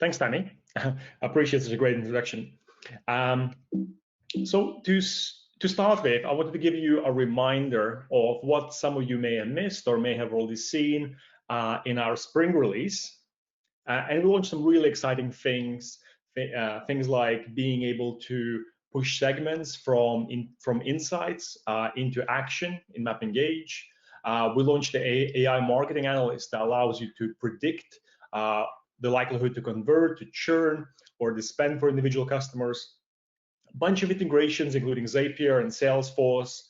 Thanks, Danny. I appreciate such a great introduction. So to start with, I wanted to give you a reminder of what some of you may have missed or may have already seen in our spring release. And we launched some really exciting things, things like being able to push segments from insights into action in Mapp Engage. We launched the AI marketing analyst that allows you to predict the likelihood to convert, to churn, or to spend for individual customers. A bunch of integrations, including Zapier and Salesforce.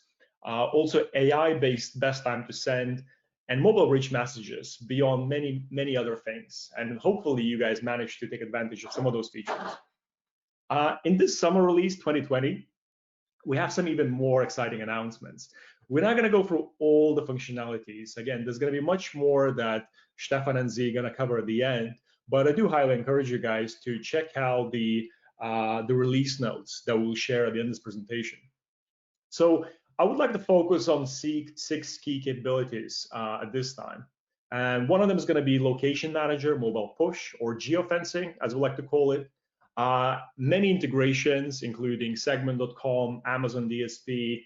Also AI-based best time to send, and mobile-rich messages beyond many other things. And hopefully you guys managed to take advantage of some of those features. In this summer release 2020, we have some even more exciting announcements. We're not going to go through all the functionalities. Again, there's going to be much more that Stefan and Z are going to cover at the end, but I do highly encourage you guys to check out the release notes that we'll share at the end of this presentation. So I would like to focus on six key capabilities at this time. And one of them is going to be Location Manager, Mobile Push, or geofencing, as we like to call it. Many integrations, including segment.com, Amazon DSP,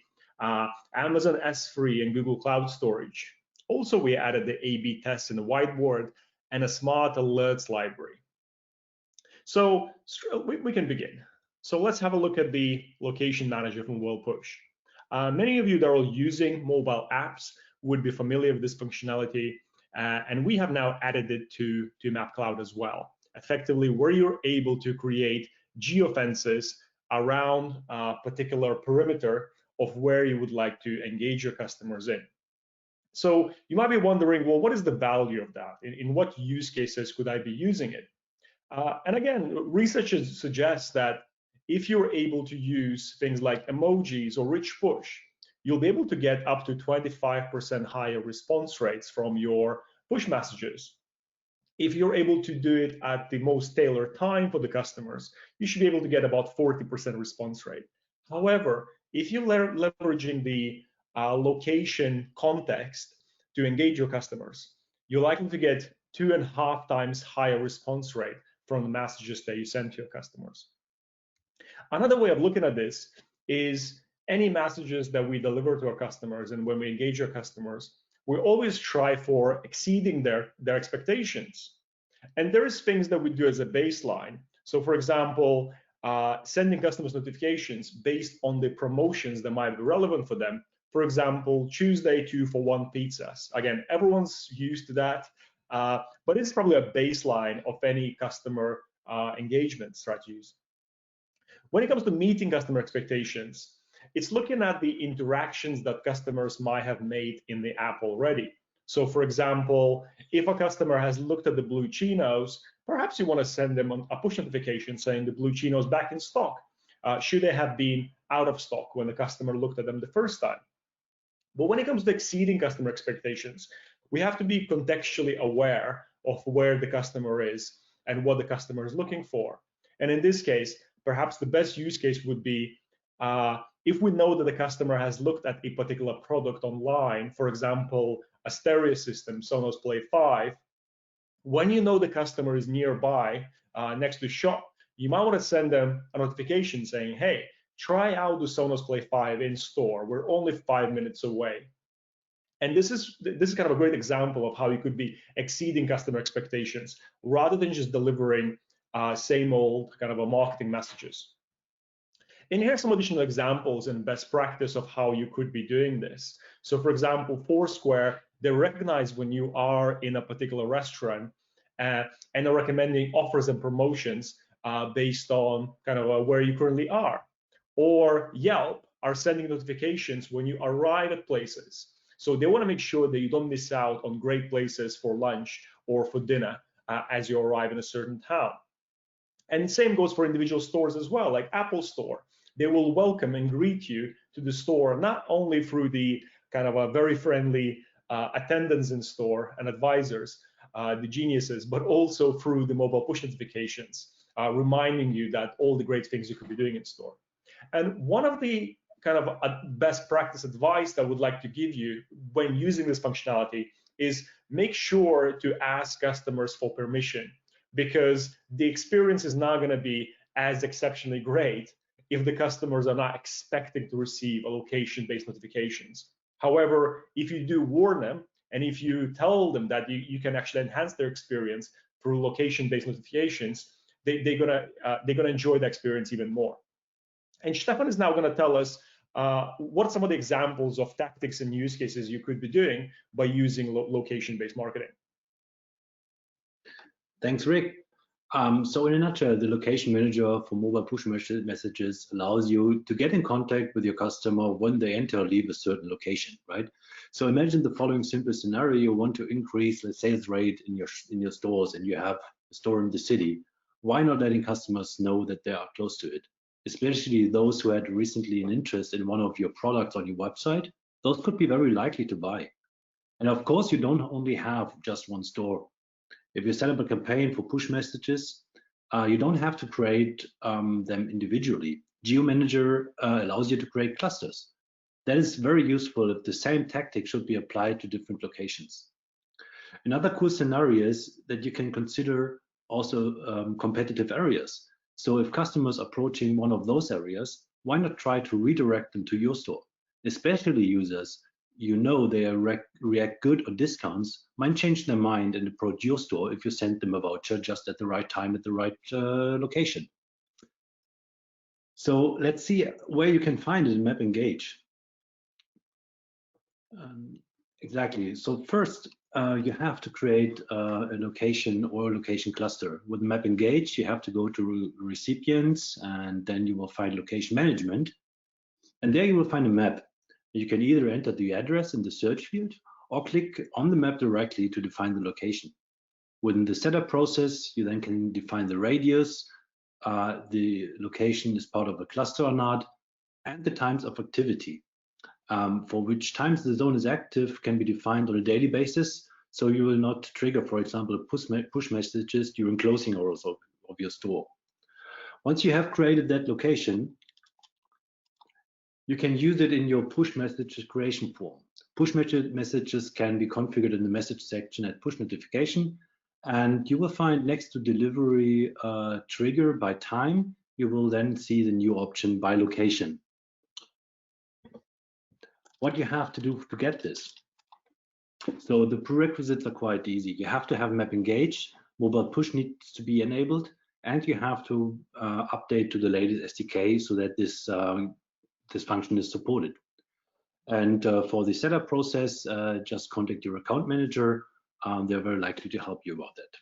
Amazon S3, and Google Cloud Storage. Also, we added the A/B tests in the Whiteboard and a smart alerts library. So we can begin. So let's have a look at the Location Manager from Mobile Push. Many of you that are using mobile apps would be familiar with this functionality, and we have now added it to Mapp Cloud as well. Effectively, where you're able to create geofences around a particular perimeter of where you would like to engage your customers in. So you might be wondering, well, what is the value of that? In what use cases could I be using it? And again, research suggests that if you're able to use things like emojis or rich push, you'll be able to get up to 25% higher response rates from your push messages. If you're able to do it at the most tailored time for the customers, you should be able to get about 40% response rate. However, if you're leveraging the location context to engage your customers, you're likely to get 2.5 times higher response rate from the messages that you send to your customers. Another way of looking at this is any messages that we deliver to our customers, and when we engage our customers, we always try for exceeding their expectations. And there is things that we do as a baseline. So for example, sending customers notifications based on the promotions that might be relevant for them. For example, Tuesday 2-for-1 pizzas. Again, everyone's used to that, but it's probably a baseline of any customer engagement strategies. When it comes to meeting customer expectations, it's looking at the interactions that customers might have made in the app already. So for example, if a customer has looked at the blue chinos, perhaps you want to send them a push notification saying the blue chinos back in stock. Should they have been out of stock when the customer looked at them the first time? But when it comes to exceeding customer expectations, we have to be contextually aware of where the customer is and what the customer is looking for. And in this case, perhaps the best use case would be if we know that the customer has looked at a particular product online, for example, a stereo system, Sonos Play 5, when you know the customer is nearby, next to shop, you might want to send them a notification saying, hey, try out the Sonos Play 5 in store. We're only 5 minutes away. And this is kind of a great example of how you could be exceeding customer expectations rather than just delivering same old kind of a marketing messages. And here are some additional examples and best practice of how you could be doing this. So for example, Foursquare, they recognize when you are in a particular restaurant and are recommending offers and promotions based on kind of where you currently are. Or Yelp are sending notifications when you arrive at places. So they want to make sure that you don't miss out on great places for lunch or for dinner as you arrive in a certain town. And same goes for individual stores as well, like Apple Store. They will welcome and greet you to the store, not only through the kind of a very friendly attendants in store and advisors, the geniuses, but also through the mobile push notifications, reminding you that all the great things you could be doing in store. And one of the kind of best practice advice that I would like to give you when using this functionality is make sure to ask customers for permission because the experience is not going to be as exceptionally great if the customers are not expecting to receive a location-based notifications. However, if you do warn them, and if you tell them that you can actually enhance their experience through location-based notifications, they're gonna enjoy the experience even more. And Stefan is now going to tell us what are some of the examples of tactics and use cases you could be doing by using location-based marketing. Thanks, Rick. So in a nutshell, the location manager for mobile push messages allows you to get in contact with your customer when they enter or leave a certain location, right? So imagine the following simple scenario: you want to increase the sales rate in your stores, and you have a store in the city. Why not letting customers know that they are close to it? Especially those who had recently an interest in one of your products on your website, those could be very likely to buy. And of course, you don't only have just one store. If you set up a campaign for push messages, you don't have to create them individually. Geo Manager allows you to create clusters. That is very useful if the same tactic should be applied to different locations. Another cool scenario is that you can consider also competitive areas. So if customers are approaching one of those areas, why not try to redirect them to your store? Especially users you know they react good on discounts might change their mind and approach your store if you send them a voucher just at the right time at the right location. So let's see where you can find it in Mapp Engage. Exactly. So first, you have to create a location or a location cluster. With Mapp Engage, you have to go to recipients, and then you will find location management. And there you will find a map. You can either enter the address in the search field or click on the map directly to define the location. Within the setup process, you then can define the radius, the location is part of a cluster or not, and the times of activity. For which times the zone is active can be defined on a daily basis, so you will not trigger, for example, push messages during closing hours of your store. Once you have created that location, you can use it in your push message creation form. Push messages can be configured in the message section at push notification, and you will find next to delivery trigger by time, you will then see the new option by location. What you have to do to get this. So the prerequisites are quite easy. You have to have Mapp Engage, mobile push needs to be enabled, and you have to update to the latest SDK so that this function is supported. And for the setup process, just contact your account manager. They're very likely to help you about that.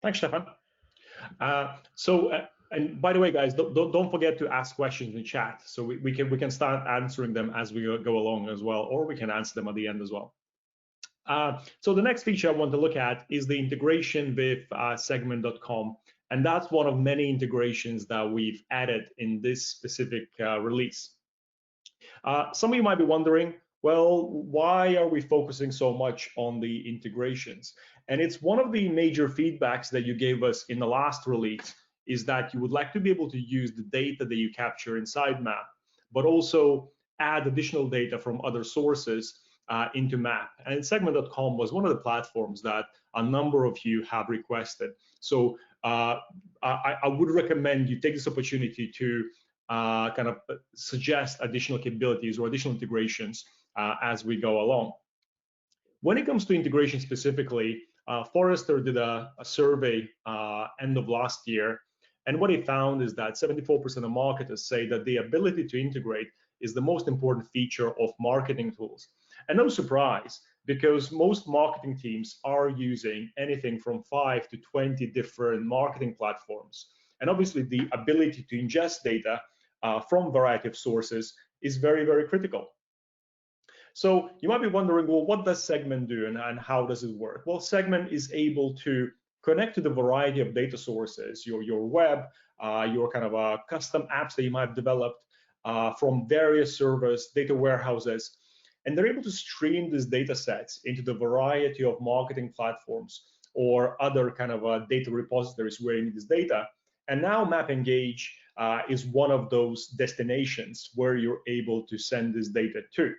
Thanks, Stefan. And by the way, guys, don't forget to ask questions in the chat, so we can start answering them as we go along as well, or we can answer them at the end as well. So the next feature I want to look at is the integration with segment.com, and that's one of many integrations that we've added in this specific release. Some of you might be wondering, well, why are we focusing so much on the integrations? And it's one of the major feedbacks that you gave us in the last release, is that you would like to be able to use the data that you capture inside Mapp, but also add additional data from other sources into Mapp. And segment.com was one of the platforms that a number of you have requested. So I would recommend you take this opportunity to kind of suggest additional capabilities or additional integrations as we go along. When it comes to integration specifically, Forrester did a survey end of last year, and what he found is that 74% of marketers say that the ability to integrate is the most important feature of marketing tools. And no surprise, because most marketing teams are using anything from 5 to 20 different marketing platforms. And obviously the ability to ingest data from a variety of sources is very, very critical. So you might be wondering, well, what does Segment do and how does it work? Well, Segment is able to connect to the variety of data sources, your web, your kind of custom apps that you might have developed from various servers, data warehouses, and they're able to stream these data sets into the variety of marketing platforms or other kind of data repositories where you need this data. And now Mapp Engage is one of those destinations where you're able to send this data to.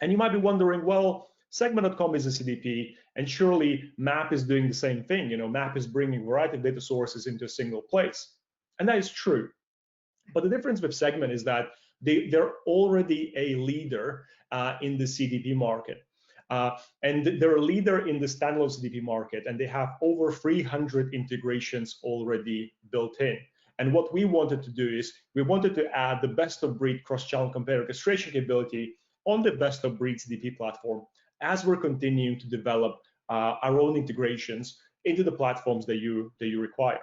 And you might be wondering, well, Segment.com is a CDP, and surely Mapp is doing the same thing. Mapp is bringing a variety of data sources into a single place, and that is true. But the difference with Segment is that they're already a leader in the CDP market. And they're a leader in the standalone CDP market, and they have over 300 integrations already built in. And what we wanted to do is we wanted to add the best-of-breed cross-channel compare orchestration capability on the best-of-breed CDP platform as we're continuing to develop our own integrations into the platforms that you require.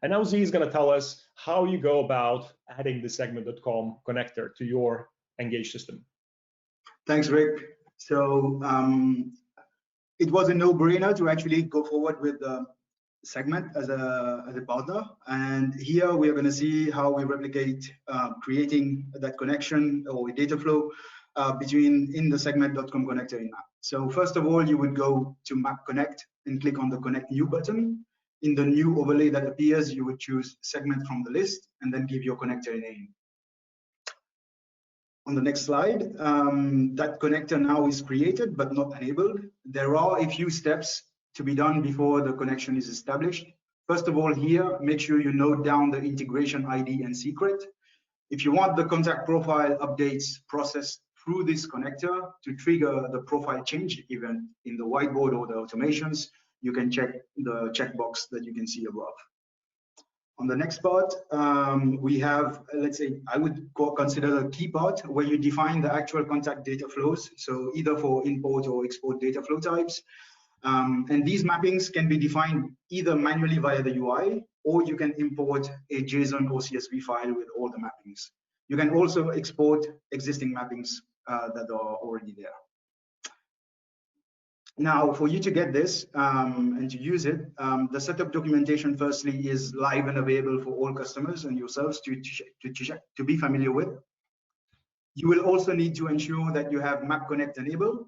And now Z is going to tell us how you go about adding the segment.com connector to your Engage system. Thanks, Rick. So it was a no-brainer to actually go forward with Segment as a partner. And here we are going to see how we replicate creating that connection or data flow in the segment.com connector in Mapp. So first of all, you would go to Mapp Connect and click on the Connect New button. In the new overlay that appears, you would choose Segment from the list and then give your connector a name. On the next slide, that connector now is created but not enabled. There are a few steps to be done before the connection is established. First of all, here, make sure you note down the integration ID and secret. If you want the contact profile updates processed through this connector to trigger the profile change event in the whiteboard or the automations, you can check the checkbox that you can see above. On the next part, we have, let's say, I would consider the key part where you define the actual contact data flows. So either for import or export data flow types. And these mappings can be defined either manually via the UI, or you can import a JSON or CSV file with all the mappings. You can also export existing mappings that are already there. Now, for you to get this and to use it, the setup documentation firstly is live and available for all customers and yourselves to be familiar with. You will also need to ensure that you have Mapp Connect enabled,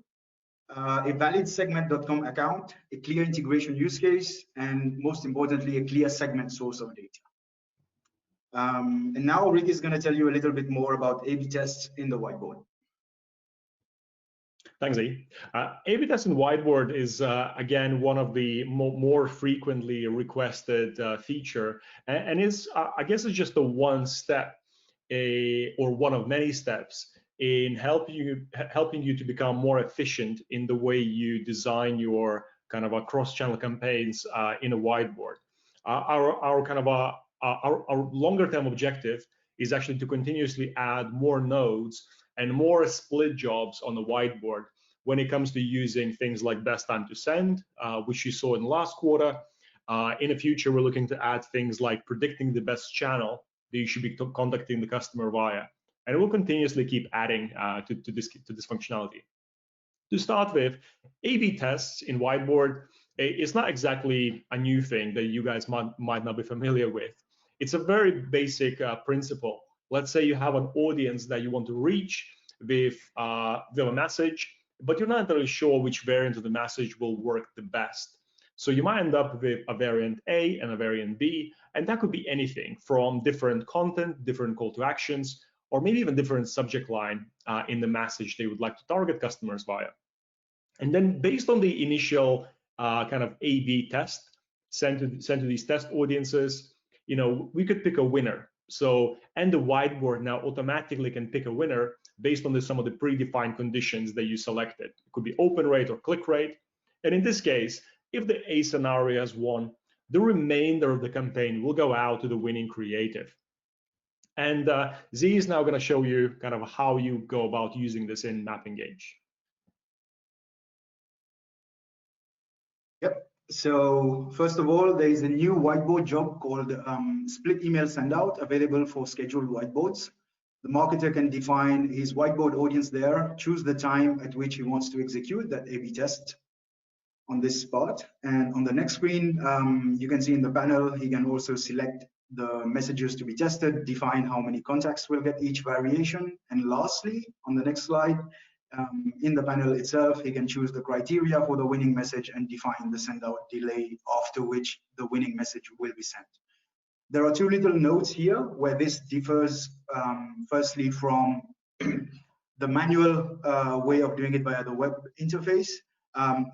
a valid segment.com account, a clear integration use case, and most importantly, a clear segment source of data. And now Rick is going to tell you a little bit more about A/B tests in the whiteboard. Thanks, Z. A/B test in Whiteboard is, again, one of the more frequently requested feature, and is, I guess, it's just the one step, or one of many steps in helping you to become more efficient in the way you design your kind of a cross-channel campaigns in a whiteboard. Our longer-term objective is actually to continuously add more nodes and more split jobs on the whiteboard when it comes to using things like best time to send, which you saw in the last quarter. In the future, we're looking to add things like predicting the best channel that you should be contacting the customer via. And we'll continuously keep adding to this functionality. To start with, A/B tests in Whiteboard is not exactly a new thing that you guys might not be familiar with. It's a very basic principle. Let's say you have an audience that you want to reach with a message, but you're not entirely sure which variant of the message will work the best. So you might end up with a variant A and a variant B, and that could be anything from different content, different call to actions, or maybe even different subject line in the message they would like to target customers via. And then based on the initial kind of A/B test sent to these test audiences, we could pick a winner. So, and the whiteboard now automatically can pick a winner based on some of the predefined conditions that you selected. It could be open rate or click rate. And in this case, if the A scenario has won, the remainder of the campaign will go out to the winning creative. And Z is now going to show you kind of how you go about using this in Mapp Engage. Yep. So first of all, there is a new whiteboard job called split email sendout available for scheduled whiteboards. The marketer can define his whiteboard audience there, choose the time at which he wants to execute that A/B test on this spot. And on the next screen, you can see in the panel, he can also select the messages to be tested, define how many contacts will get each variation. And lastly, on the next slide, in the panel itself, he can choose the criteria for the winning message and define the sendout delay after which the winning message will be sent. There are two little notes here where this differs firstly from the manual way of doing it via the web interface.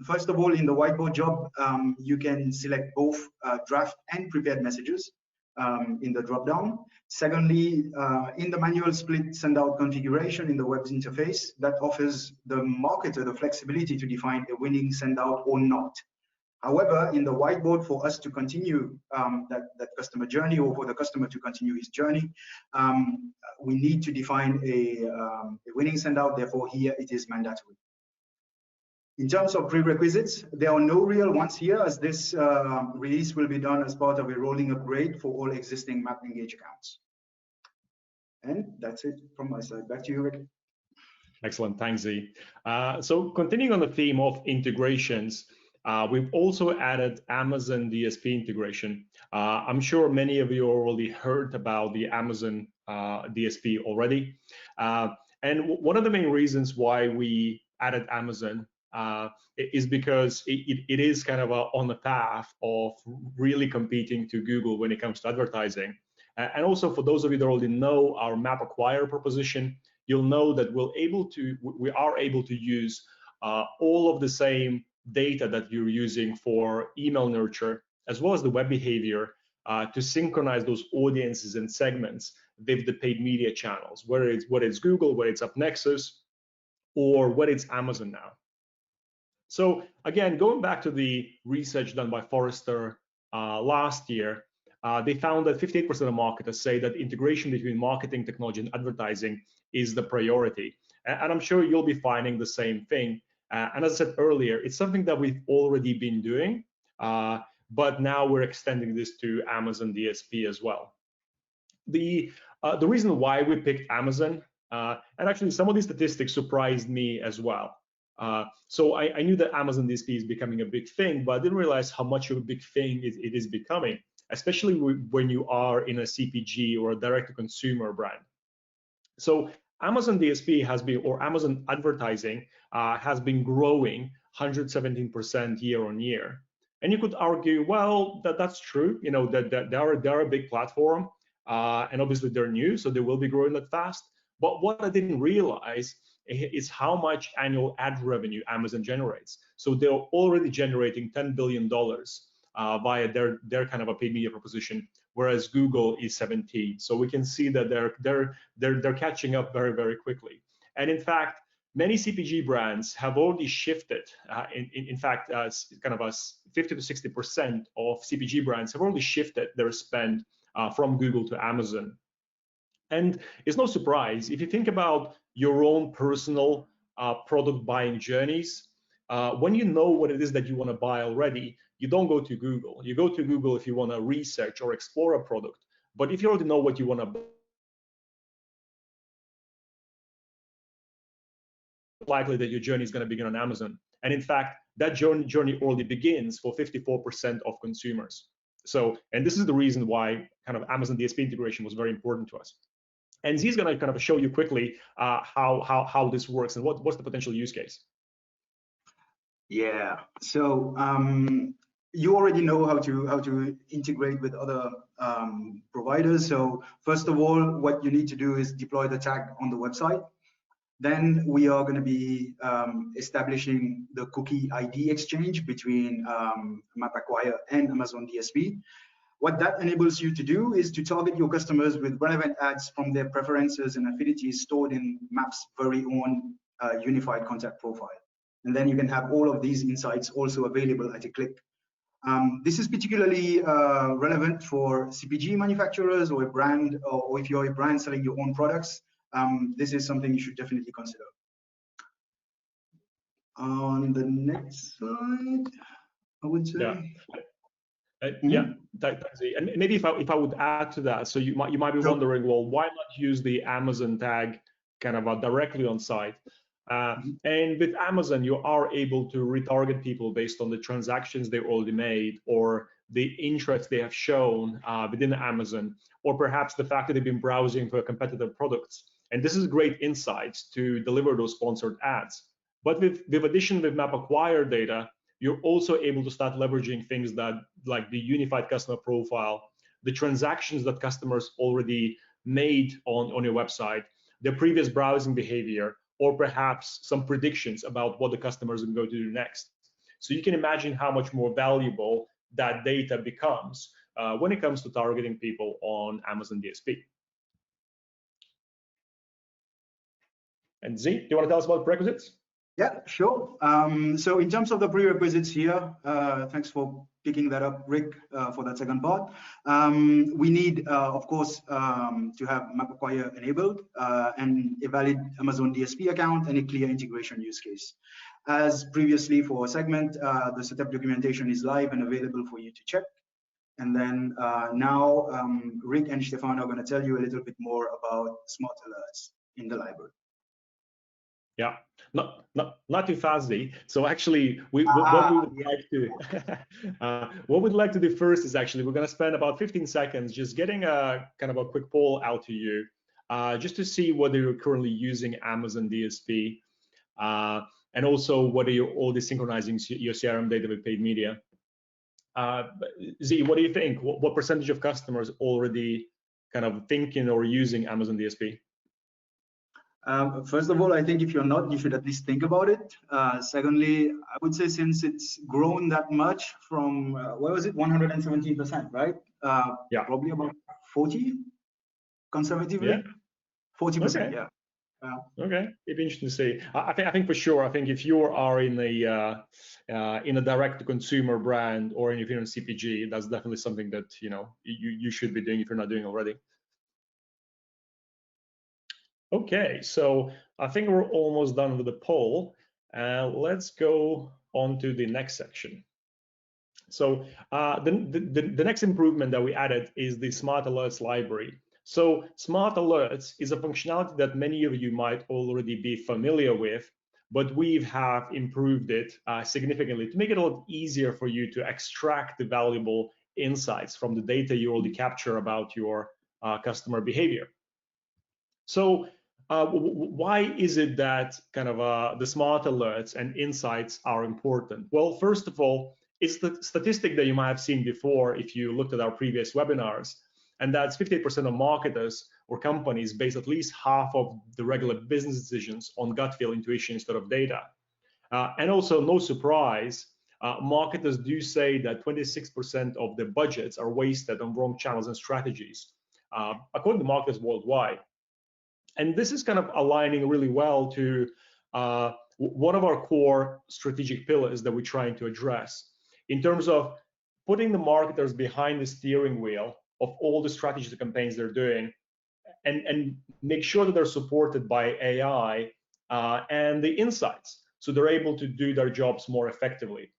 First of all, in the whiteboard job, you can select both draft and prepared messages in the drop-down. Secondly, in the manual split sendout configuration in the web interface, that offers the marketer the flexibility to define a winning sendout or not. However, in the whiteboard, for us to continue that customer journey, or for the customer to continue his journey, we need to define a winning sendout. Therefore, here it is mandatory. In terms of prerequisites, there are no real ones here, as this release will be done as part of a rolling upgrade for all existing Mapp Engage accounts. And that's it from my side. Back to you, Rick. Excellent, thanks, Z. So continuing on the theme of integrations, we've also added Amazon DSP integration. I'm sure many of you already heard about the Amazon DSP already. And one of the main reasons why we added Amazon is because it is kind of on the path of really competing to Google when it comes to advertising. And also, for those of you that already know our Mapp Acquire proposition, you'll know that we are able to use all of the same data that you're using for email nurture, as well as the web behavior, to synchronize those audiences and segments with the paid media channels, whether it's Google, whether it's AppNexus, or whether it's Amazon now. So again, going back to the research done by Forrester last year, they found that 58% of marketers say that integration between marketing, technology, and advertising is the priority. And I'm sure you'll be finding the same thing. And as I said earlier, it's something that we've already been doing, but now we're extending this to Amazon DSP as well. The reason why we picked Amazon, and actually some of these statistics surprised me as well. So I knew that Amazon DSP is becoming a big thing, but I didn't realize how much of a big thing it is becoming, especially when you are in a CPG or a direct-to-consumer brand. So Amazon DSP has been, or Amazon advertising has been growing 117% year on year. And you could argue, well, that's true. You know, that they're a big platform, and obviously they're new, so they will be growing that fast. But what I didn't realize is how much annual ad revenue Amazon generates. So they're already generating $10 billion via their kind of a paid media proposition, whereas Google is 17. So we can see that they're catching up very, very quickly. And in fact, many CPG brands have already shifted. In fact, kind of 50 to 60% of CPG brands have already shifted their spend from Google to Amazon. And it's no surprise if you think about your own personal product buying journeys. When you know what it is that you want to buy already, you don't go to Google. You go to Google if you want to research or explore a product. But if you already know what you want to buy, likely that your journey is going to begin on Amazon. And in fact, that journey already begins for 54% of consumers. So, and this is the reason why kind of Amazon DSP integration was very important to us. And he's going to kind of show you quickly how this works and what's the potential use case. Yeah. So you already know how to integrate with other providers. So first of all, what you need to do is deploy the tag on the website. Then we are going to be establishing the cookie ID exchange between Mapp Acquire and Amazon DSP. What that enables you to do is to target your customers with relevant ads from their preferences and affinities stored in Mapp's very own unified contact profile. And then you can have all of these insights also available at a click. This is particularly relevant for CPG manufacturers or a brand, or if you're a brand selling your own products. This is something you should definitely consider. On the next slide, I would say. Yeah. Yeah, and maybe if I would add to that, so you might be wondering, well, why not use the Amazon tag kind of directly on site? And with Amazon, you are able to retarget people based on the transactions they already made, or the interest they have shown within Amazon, or perhaps the fact that they've been browsing for competitive products. And this is great insights to deliver those sponsored ads. But with addition with Mapp Acquire data, you're also able to start leveraging things that, like the unified customer profile, the transactions that customers already made on your website, their previous browsing behavior, or perhaps some predictions about what the customers are going to do next. So you can imagine how much more valuable that data becomes when it comes to targeting people on Amazon DSP. And Z, do you want to tell us about prerequisites? Yeah, sure. So in terms of the prerequisites here, thanks for picking that up, Rick, for that second part. We need, of course, to have Mapp Acquire enabled and a valid Amazon DSP account and a clear integration use case. As previously for Segment, the setup documentation is live and available for you to check. And then now Rick and Stefan are going to tell you a little bit more about smart alerts in the library. Yeah, not too fast, Z. So actually, what we would like to what we'd like to do first is actually we're going to spend about 15 seconds just getting a kind of a quick poll out to you, just to see whether you're currently using Amazon DSP, and also whether you're already synchronizing your CRM data with paid media. Z, what do you think? What percentage of customers already kind of thinking or using Amazon DSP? First of all, I think if you're not, you should at least think about it. Secondly, I would say since it's grown that much from, what was it, 117%, right? Yeah. Probably about 40, conservatively. Yeah. 40%, okay. Yeah. Okay, it'd be interesting to see. I think for sure. I think if you are in a direct-to-consumer brand, or if you're in CPG, that's definitely something that you should be doing if you're not doing already. Okay, so I think we're almost done with the poll. Let's go on to the next section. So the next improvement that we added is the Smart Alerts library. So Smart Alerts is a functionality that many of you might already be familiar with, but we have improved it significantly to make it a lot easier for you to extract the valuable insights from the data you already capture about your customer behavior. So why is it that kind of the smart alerts and insights are important? Well, first of all, it's the statistic that you might have seen before if you looked at our previous webinars, and that's 58% of marketers or companies base at least half of the regular business decisions on gut feel, intuition instead of data. And also, no surprise, marketers do say that 26% of their budgets are wasted on wrong channels and strategies, according to marketers worldwide. And this is kind of aligning really well to one of our core strategic pillars that we're trying to address in terms of putting the marketers behind the steering wheel of all the strategies and campaigns they're doing, and make sure that they're supported by AI and the insights, so they're able to do their jobs more effectively.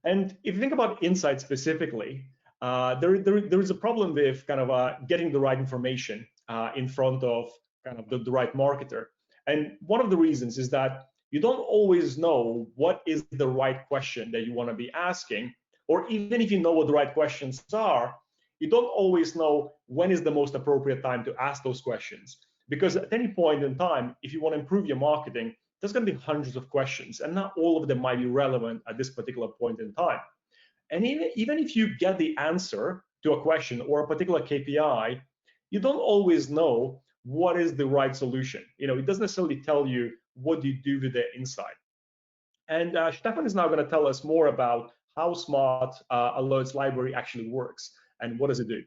And if you think about insights specifically, there is a problem with kind of getting the right information in front of kind of the right marketer. And one of the reasons is that you don't always know what is the right question that you want to be asking, or even if you know what the right questions are, you don't always know when is the most appropriate time to ask those questions. Because at any point in time, if you want to improve your marketing, there's going to be hundreds of questions, and not all of them might be relevant at this particular point in time. And even if you get the answer to a question or a particular KPI, you don't always know what is the right solution. It doesn't necessarily tell you what you do with the insight. And Stefan is now going to tell us more about how Smart Alerts library actually works and what does it do.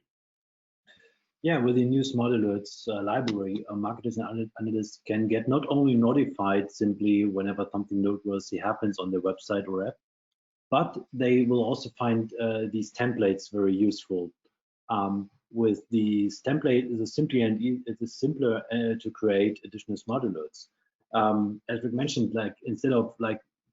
Yeah, with the new Smart Alerts library, marketers and analysts can get not only notified simply whenever something noteworthy happens on their website or app, but they will also find these templates very useful. With these templates, it is simpler to create additional smart alerts. As we mentioned, instead of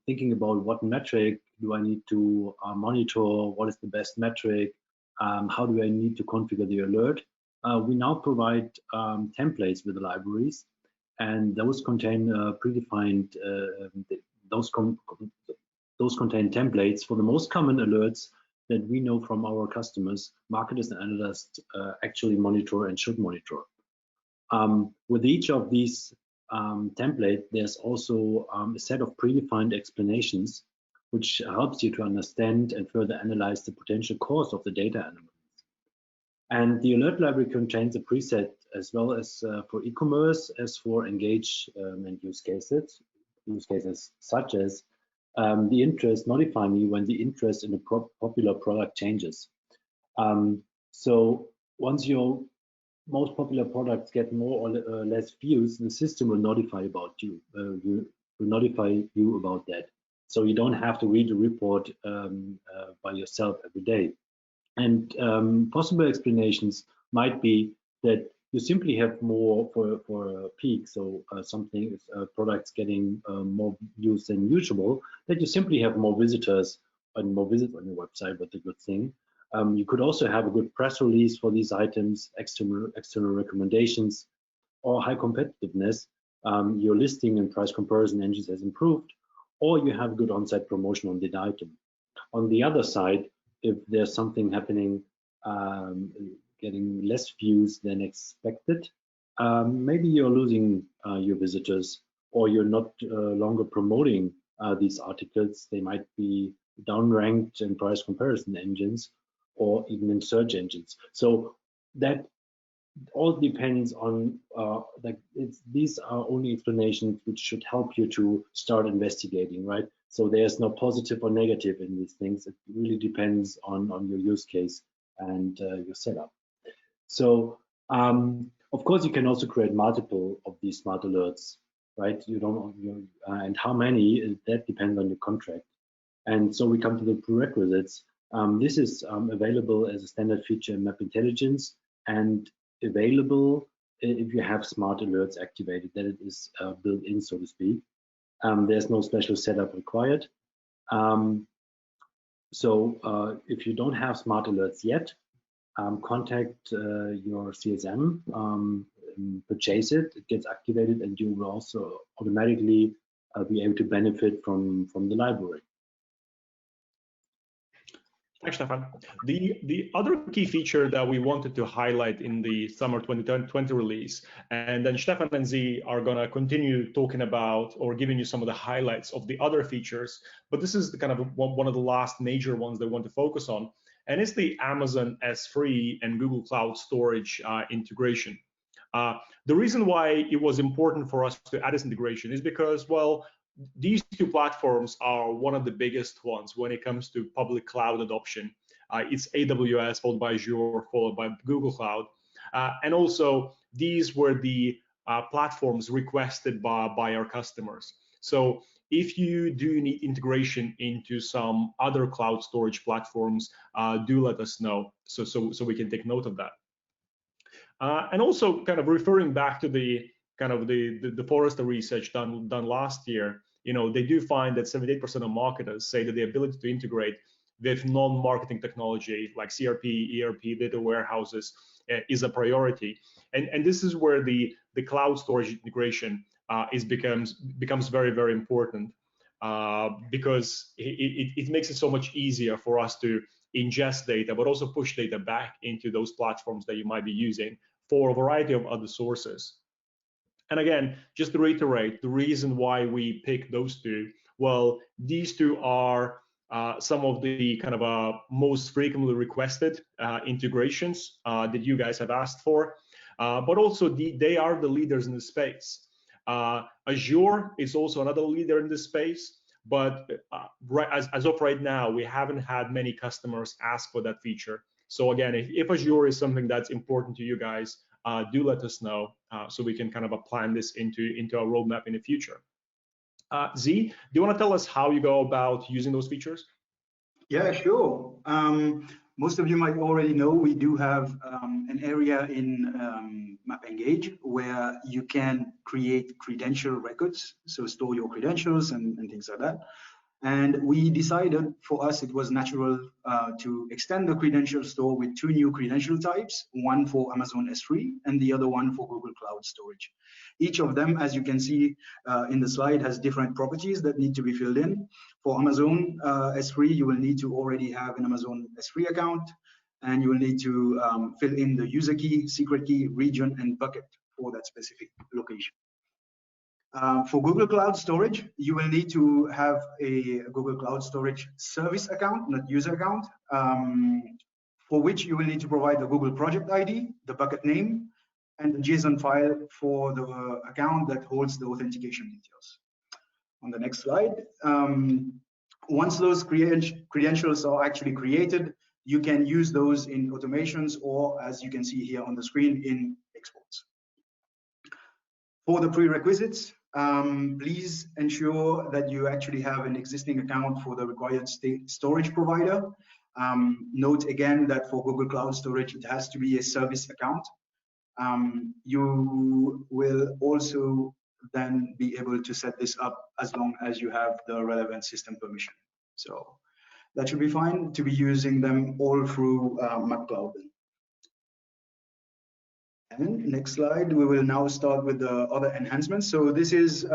thinking about what metric do I need to monitor, what is the best metric, how do I need to configure the alert, we now provide templates with the libraries, and those contain predefined. Those contain templates for the most common alerts that we know from our customers, marketers and analysts actually monitor and should monitor. With each of these templates, there's also a set of predefined explanations, which helps you to understand and further analyze the potential cause of the data anomalies. And the alert library contains a preset as well as for e-commerce as for engagement use cases such as the interest, notify me when the interest in a popular product changes. So once your most popular products get more or less views, the system will notify about you. Will notify you about that. So you don't have to read the report by yourself every day. And possible explanations might be that you simply have more for a peak, so something products getting more views than usual, that you simply have more visitors and more visits on your website, but a good thing. You could also have a good press release for these items, external recommendations, or high competitiveness. Your listing and price comparison engines has improved, or you have good on-site promotion on the item. On the other side, if there's something happening, getting less views than expected, maybe you're losing your visitors, or you're not longer promoting these articles. They might be downranked in price comparison engines or even in search engines. So that all depends on these are only explanations which should help you to start investigating, right? So there's no positive or negative in these things. It really depends on your use case and your setup. So of course you can also create multiple of these smart alerts, right? And how many, that depends on your contract. And so we come to the prerequisites. This is available as a standard feature in Mapp Intelligence and available if you have smart alerts activated, that it is built in, so to speak. There's no special setup required. So if you don't have smart alerts yet, contact your CSM, purchase it, it gets activated, and you will also automatically be able to benefit from the library. Thanks, Stefan. The other key feature that we wanted to highlight in the summer 2020 release, and then Stefan and Z are going to continue talking about or giving you some of the highlights of the other features, but this is the kind of one of the last major ones they want to focus on, and it's the Amazon S3 and Google Cloud Storage integration. The reason why it was important for us to add this integration is because, well, these two platforms are one of the biggest ones when it comes to public cloud adoption. It's AWS followed by Azure followed by Google Cloud. And also these were the platforms requested by our customers. So if you do need integration into some other cloud storage platforms, do let us know so we can take note of that. And also kind of referring back to the kind of the Forrester research done last year, you know, they do find that 78% of marketers say that the ability to integrate with non-marketing technology like CRP, ERP, data warehouses is a priority. And this is where the cloud storage integration becomes very, very important because it makes it so much easier for us to ingest data, but also push data back into those platforms that you might be using for a variety of other sources. And again, just to reiterate, the reason why we pick those two, well, these two are some of the kind of most frequently requested integrations that you guys have asked for, but also they are the leaders in the space. Azure is also another leader in this space, but as of right now, we haven't had many customers ask for that feature. So again, if Azure is something that's important to you guys, do let us know so we can kind of plan this into our roadmap in the future. Z, do you want to tell us how you go about using those features? Yeah, sure. Most of you might already know we do have an area in Mapp Engage where you can create credential records, so store your credentials and things like that. And we decided for us it was natural to extend the credential store with two new credential types, one for Amazon S3 and the other one for Google Cloud Storage. Each of them, as you can see in the slide, has different properties that need to be filled in. For Amazon S3, you will need to already have an Amazon S3 account, and you will need to fill in the user key, secret key, region, and bucket for that specific location. For Google Cloud Storage, you will need to have a Google Cloud Storage service account, not user account. for which you will need to provide the Google project ID, the bucket name, and the JSON file for the account that holds the authentication details. On the next slide, once those credentials are actually created, you can use those in automations or, as you can see here on the screen, in exports. For the prerequisites, please ensure that you actually have an existing account for the required storage provider. Note again that for Google Cloud Storage, it has to be a service account. You will also then be able to set this up as long as you have the relevant system permission. So that should be fine to be using them all through Mapp Cloud. And next slide, we will now start with the other enhancements. So this is these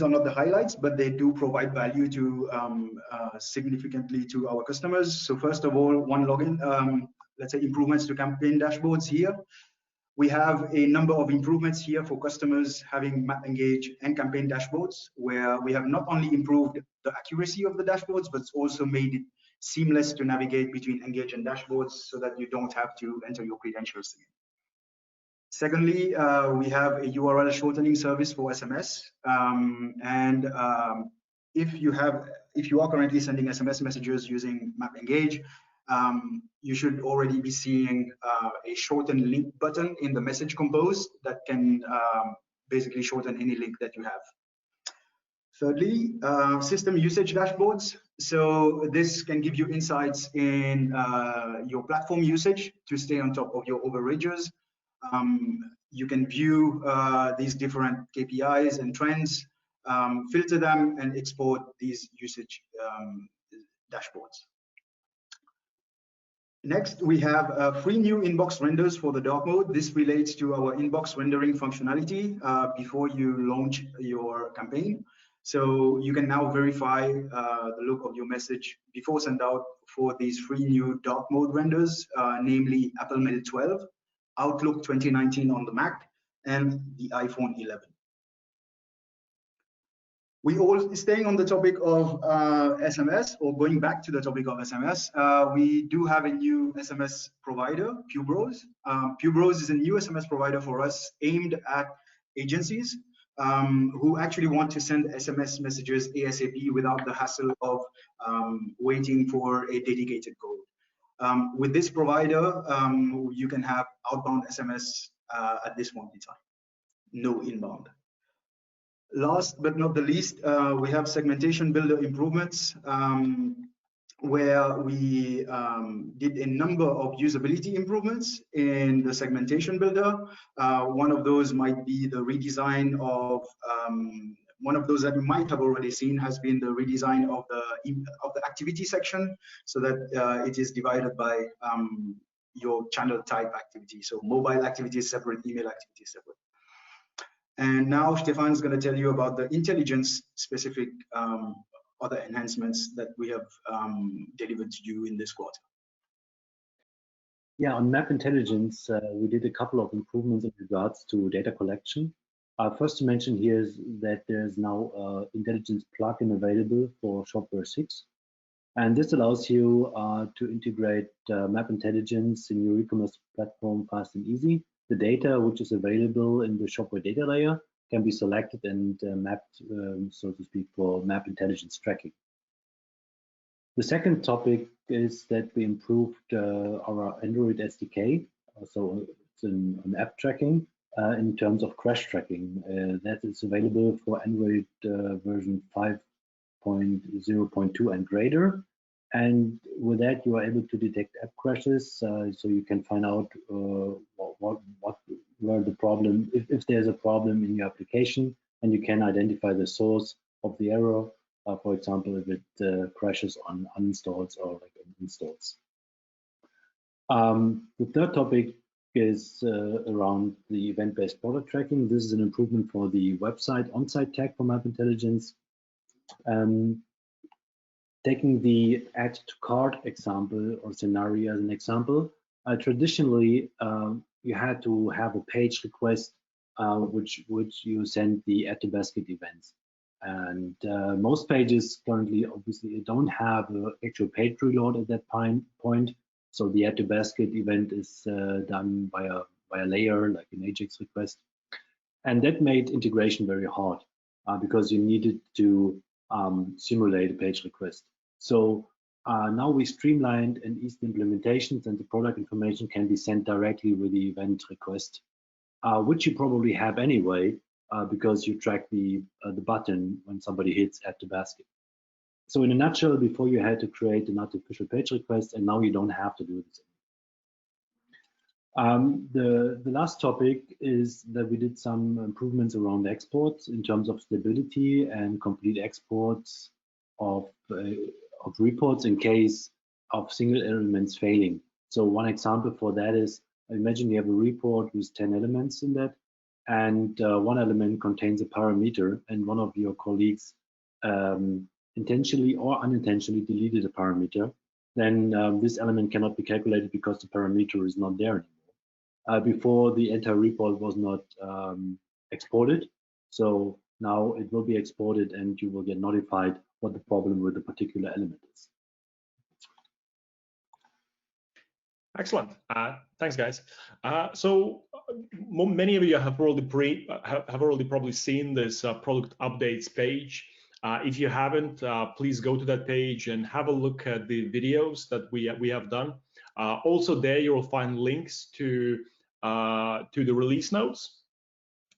are not the highlights, but they do provide value to significantly to our customers. So first of all, one login, let's say improvements to campaign dashboards here. We have a number of improvements here for customers having Mapp Engage and campaign dashboards, where we have not only improved the accuracy of the dashboards, but also made it seamless to navigate between Engage and dashboards so that you don't have to enter your credentials again. Secondly, we have a URL shortening service for SMS. If you are currently sending SMS messages using Mapp Engage, you should already be seeing a shorten link button in the message compose that can basically shorten any link that you have. Thirdly, system usage dashboards. So this can give you insights in your platform usage to stay on top of your overages. You can view these different KPIs and trends, filter them, and export these usage dashboards. Next, we have 3 new inbox renders for the dark mode. This relates to our inbox rendering functionality before you launch your campaign. So you can now verify the look of your message before send out for these 3 new dark mode renders, namely Apple Mail 12, Outlook 2019 on the Mac, and the iPhone 11. We all staying on the topic of SMS, or going back to the topic of SMS, we do have a new SMS provider, Ubrary. Ubrary is a new SMS provider for us aimed at agencies who actually want to send SMS messages ASAP without the hassle of waiting for a dedicated code. With this provider, you can have outbound SMS at this point in time, no inbound. Last but not the least, we have segmentation builder improvements, where we did a number of usability improvements in the segmentation builder. One of those might be the redesign of, one of those that you might have already seen has been the redesign of the activity section, so that it is divided by your channel type activity. So mobile activity is separate, email activity is separate. And now Stefan is going to tell you about the intelligence specific other enhancements that we have delivered to you in this quarter. Yeah, on Mapp Intelligence, we did a couple of improvements in regards to data collection. First to mention here is that there's now intelligence plugin available for Shopware 6. And this allows you to integrate Mapp Intelligence in your e-commerce platform fast and easy. The data which is available in the Shopware data layer can be selected and mapped, so to speak, for Mapp Intelligence tracking. The second topic is that we improved our Android SDK, so it's an app tracking in terms of crash tracking. That is available for Android version 5.0.2 and greater. And with that, you are able to detect app crashes, so you can find out where the problem, if there's a problem in your application, and you can identify the source of the error. For example, if it crashes on uninstalls or like installs. The third topic is around the event-based product tracking. This is an improvement for the website on-site tag for Mapp Intelligence. Taking the add to cart example or scenario as an example, traditionally you had to have a page request which you send the add to basket events. And most pages currently obviously don't have an actual page reload at that point. So the add to basket event is done by a layer like an Ajax request. And that made integration very hard because you needed to simulate a page request. So now we streamlined and eased implementations, and the product information can be sent directly with the event request, which you probably have anyway, because you track the button when somebody hits add to basket. So in a nutshell, before you had to create an artificial page request, and now you don't have to do this. The last topic is that we did some improvements around exports in terms of stability and complete exports of reports in case of single elements failing. So one example for that is, imagine you have a report with 10 elements in that, and one element contains a parameter, and one of your colleagues intentionally or unintentionally deleted a parameter. Then this element cannot be calculated because the parameter is not there anymore. Before, the entire report was not exported, so now it will be exported and you will get notified what the problem with the particular element is. Excellent. Thanks, guys. So many of you have already probably seen this product updates page. If you haven't, please go to that page and have a look at the videos that we have done. Also, there you will find links to the release notes.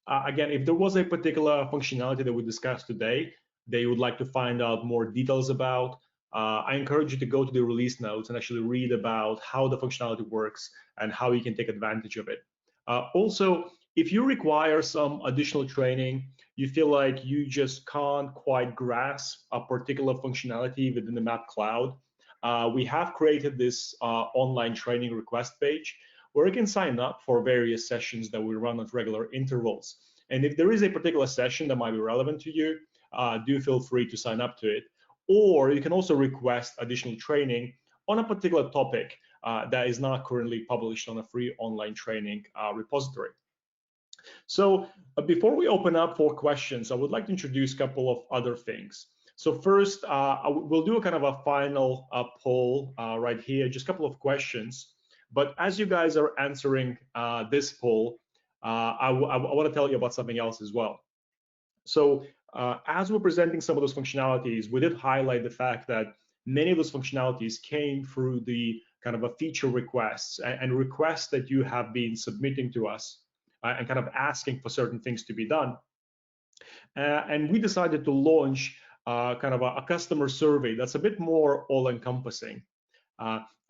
Again, if there was a particular functionality that we discussed today that you would like to find out more details about, I encourage you to go to the release notes and actually read about how the functionality works and how you can take advantage of it. Also, if you require some additional training, you feel like you just can't quite grasp a particular functionality within the Mapp Cloud, we have created this online training request page where you can sign up for various sessions that we run at regular intervals. And if there is a particular session that might be relevant to you, do feel free to sign up to it. Or you can also request additional training on a particular topic that is not currently published on a free online training repository. So before we open up for questions, I would like to introduce a couple of other things. So first, we'll do a kind of a final poll right here, just a couple of questions. But as you guys are answering this poll, I want to tell you about something else as well. So as we're presenting some of those functionalities, we did highlight the fact that many of those functionalities came through the kind of a feature requests and requests that you have been submitting to us and kind of asking for certain things to be done. And we decided to launch kind of a customer survey that's a bit more all-encompassing.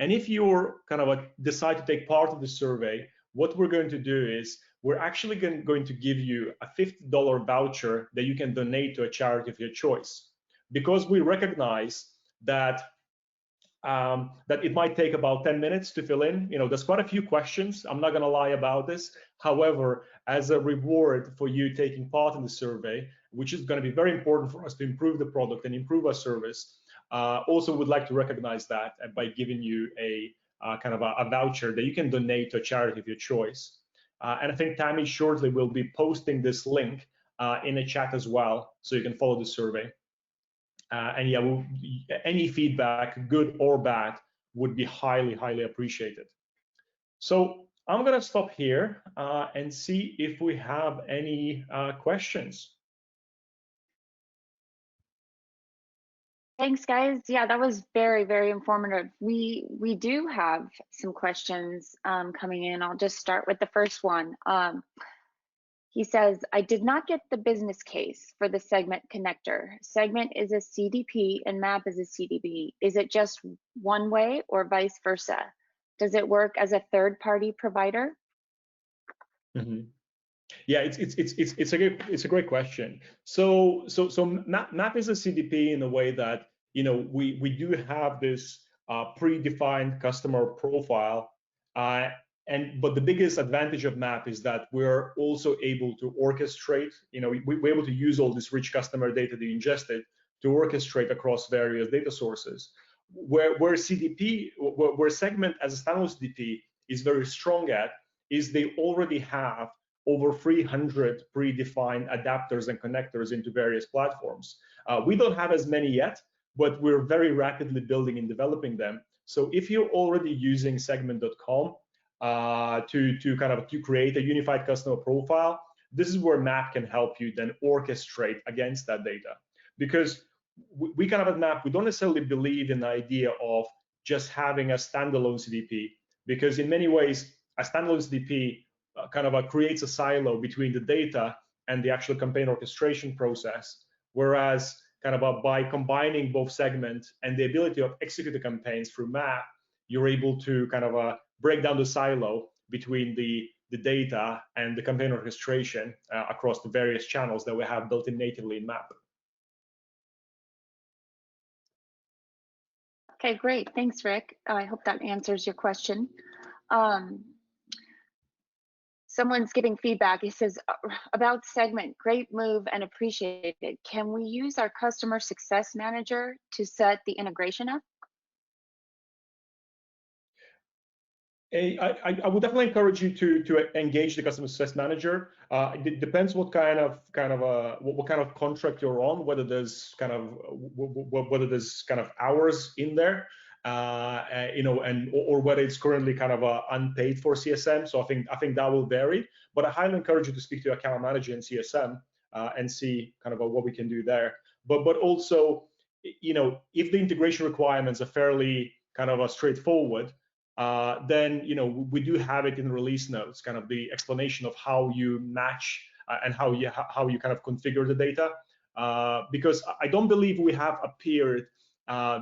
And if you're kind of decide to take part of the survey, what we're going to do is we're actually going to give you a $50 voucher that you can donate to a charity of your choice, because we recognize that that it might take about 10 minutes to fill in. You know, there's quite a few questions. I'm not going to lie about this. However, as a reward for you taking part in the survey, which is going to be very important for us to improve the product and improve our service, also would like to recognize that by giving you a kind of a voucher that you can donate to a charity of your choice. And I think Tammy shortly will be posting this link in a chat as well, so you can follow the survey. And yeah, any feedback, good or bad, would be highly, highly appreciated. So I'm going to stop here and see if we have any questions. Thanks, guys. Yeah, that was very, very informative. We do have some questions coming in. I'll just start with the first one. He says, I did not get the business case for the segment connector. Segment is a CDP and Mapp is a CDP. Is it just one way or vice versa? Does it work as a third-party provider? Mm-hmm. Yeah, it's a great question. So Mapp is a CDP in a way that, you know, we do have this predefined customer profile, but the biggest advantage of Mapp is that we're also able to orchestrate. You know, we're able to use all this rich customer data that you ingested to orchestrate across various data sources. Where Segment as a standalone CDP is very strong at is they already have over 300 predefined adapters and connectors into various platforms. We don't have as many yet, but we're very rapidly building and developing them. So if you're already using segment.com to create a unified customer profile, this is where Mapp can help you then orchestrate against that data. Because we kind of at Mapp, we don't necessarily believe in the idea of just having a standalone CDP, because in many ways, a standalone CDP creates a silo between the data and the actual campaign orchestration process. Whereas by combining both segment and the ability of execute the campaigns through Mapp, you're able to break down the silo between the data and the campaign orchestration across the various channels that we have built in natively in Mapp. Okay, great. Thanks, Rick. I hope that answers your question. Someone's giving feedback. He says, about segment, great move and appreciate it. Can we use our customer success manager to set the integration up? I would definitely encourage you to engage the customer success manager. It depends what kind of contract you're on, whether there's hours in there, or whether it's currently unpaid for CSM. So I think that will vary. But I highly encourage you to speak to your account manager in CSM and see what we can do there. But also, if the integration requirements are fairly straightforward, then we do have it in release notes, the explanation of how you match and how you configure the data, because I don't believe we have appeared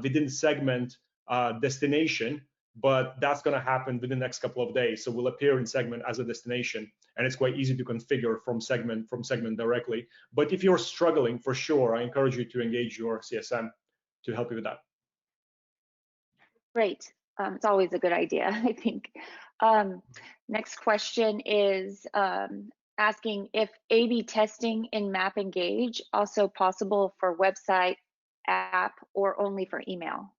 within segment destination, but that's going to happen within the next couple of days. So we'll appear in segment as a destination, and it's quite easy to configure from segment directly. But if you're struggling, for sure, I encourage you to engage your CSM to help you with that. Great. It's always a good idea, I think. Next question is asking if A/B testing in Mapp Engage also possible for website, app, or only for email?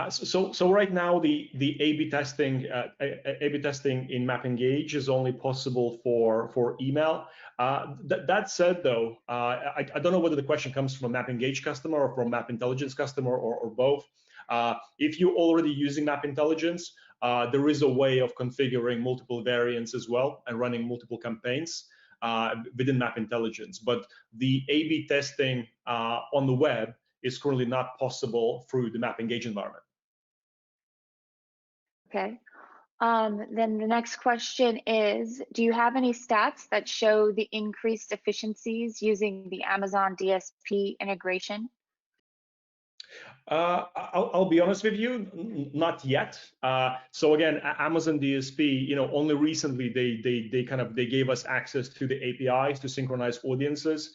So right now the A/B testing in Mapp Engage is only possible for email. That said, though, I don't know whether the question comes from a Mapp Engage customer or from Mapp Intelligence customer or both. If you're already using Mapp Intelligence, there is a way of configuring multiple variants as well and running multiple campaigns within Mapp Intelligence. But the A/B testing on the web is currently not possible through the Mapp Engage environment. Okay. Then the next question is, do you have any stats that show the increased efficiencies using the Amazon DSP integration? I'll be honest with you, not yet. So again, Amazon DSP, only recently they gave us access to the APIs to synchronize audiences.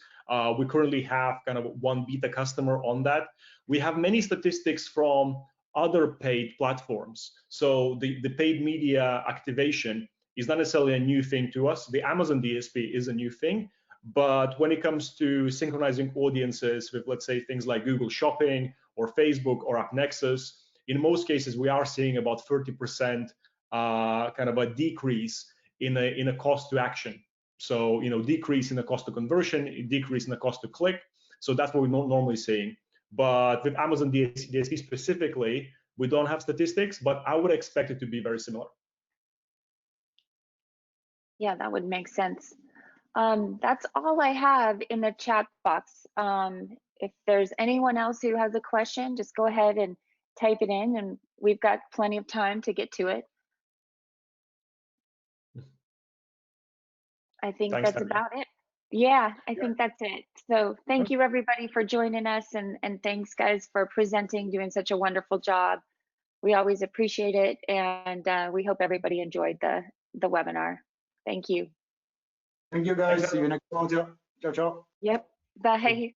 We currently have one beta customer on that. We have many statistics from other paid platforms. So the paid media activation is not necessarily a new thing to us. The Amazon DSP is a new thing. But when it comes to synchronizing audiences with, let's say, things like Google Shopping or Facebook or AppNexus, in most cases, we are seeing about 30% a decrease in a cost to action. So, decrease in the cost of conversion, decrease in the cost to click. So that's what we're normally seeing. But with Amazon DSP specifically, we don't have statistics, but I would expect it to be very similar. Yeah, that would make sense. That's all I have in the chat box. If there's anyone else who has a question, just go ahead and type it in, and we've got plenty of time to get to it. I think that's about it. Yeah, I think that's it. So thank you, everybody, for joining us, and thanks, guys, for presenting, doing such a wonderful job. We always appreciate it, and we hope everybody enjoyed the webinar. Thank you. Thank you, guys. See you next quarter. Ciao, ciao. Yep. Bye.